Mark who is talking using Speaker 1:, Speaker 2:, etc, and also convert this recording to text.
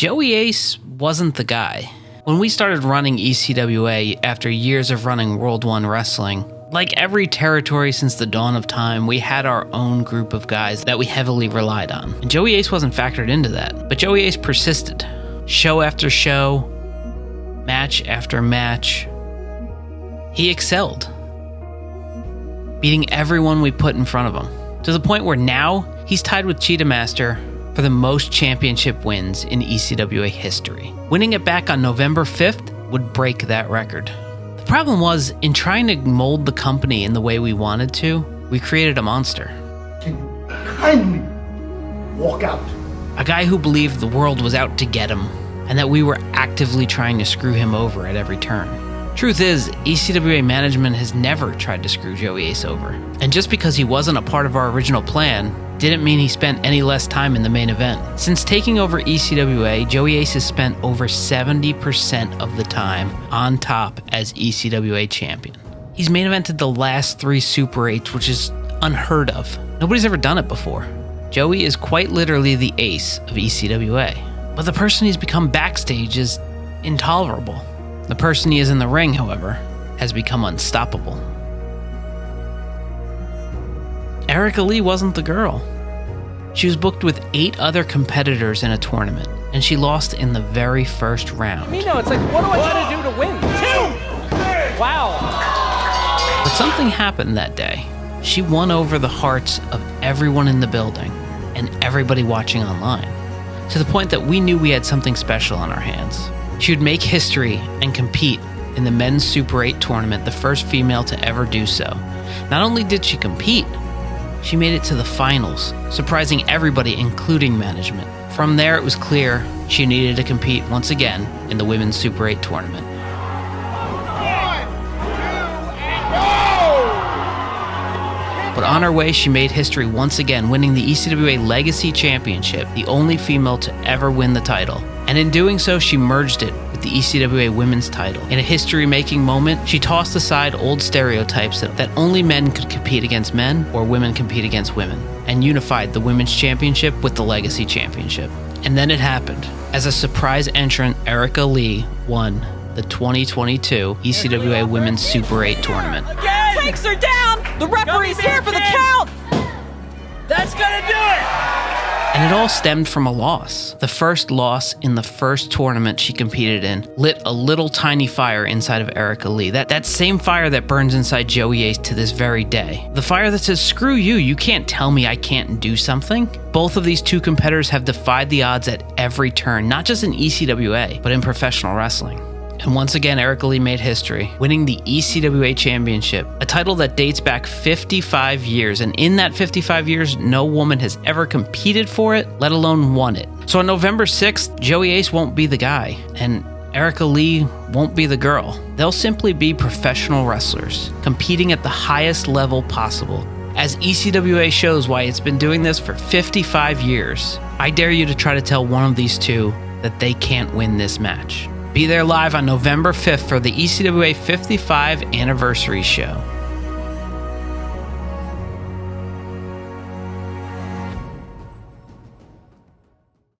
Speaker 1: Joey Ace wasn't the guy. When we started running ECWA after years of running World 1 Wrestling, like every territory since the dawn of time, we had our own group of guys that we heavily relied on. And Joey Ace wasn't factored into that, but Joey Ace persisted. Show after show, match after match, he excelled, beating everyone we put in front of him, to the point where now he's tied with Cheetah Master for the most championship wins in ECWA history. Winning it back on November 5th would break that record. The problem was, in trying to mold the company in the way we wanted to, we created a monster.
Speaker 2: Can you kindly walk out?
Speaker 1: A guy who believed the world was out to get him, and that we were actively trying to screw him over at every turn. Truth is, ECWA management has never tried to screw Joey Ace over. And just because he wasn't a part of our original plan, didn't mean he spent any less time in the main event. Since taking over ECWA, Joey Ace has spent over 70% of the time on top as ECWA champion. He's main evented the last 3 Super 8s, which is unheard of. Nobody's ever done it before. Joey is quite literally the ace of ECWA. But the person he's become backstage is intolerable. The person he is in the ring, however, has become unstoppable. Erica Leigh wasn't the girl. She was booked with 8 other competitors in a tournament, and she lost in the very first round.
Speaker 3: Mino, it's like, what do I gotta do to win? 2! Wow.
Speaker 1: But something happened that day. She won over the hearts of everyone in the building and everybody watching online, to the point that we knew we had something special on our hands. She would make history and compete in the men's Super 8 tournament, the first female to ever do so. Not only did she compete, she made it to the finals, surprising everybody, including management. From there, it was clear she needed to compete once again in the women's Super 8 tournament. But on her way, she made history once again, winning the ECWA Legacy Championship, the only female to ever win the title. And in doing so, she merged it with the ECWA Women's title. In a history-making moment, she tossed aside old stereotypes that only men could compete against men or women compete against women, and unified the Women's Championship with the Legacy Championship. And then it happened. As a surprise entrant, Erica Leigh won the 2022 ECWA Women's Super 8 tournament.
Speaker 4: Takes her down! The referee's here for the count!
Speaker 3: That's gonna do it!
Speaker 1: And it all stemmed from a loss. The first loss in the first tournament she competed in lit a little tiny fire inside of Erica Leigh. That same fire that burns inside Joey Ace to this very day. The fire that says, screw you, you can't tell me I can't do something. Both of these 2 competitors have defied the odds at every turn, not just in ECWA, but in professional wrestling. And once again, Erica Leigh made history, winning the ECWA Championship, a title that dates back 55 years. And in that 55 years, no woman has ever competed for it, let alone won it. So on November 6th, Joey Ace won't be the guy, and Erica Leigh won't be the girl. They'll simply be professional wrestlers, competing at the highest level possible. As ECWA shows why it's been doing this for 55 years, I dare you to try to tell one of these 2 that they can't win this match. Be there live on November 5th for the ECWA 55 anniversary show.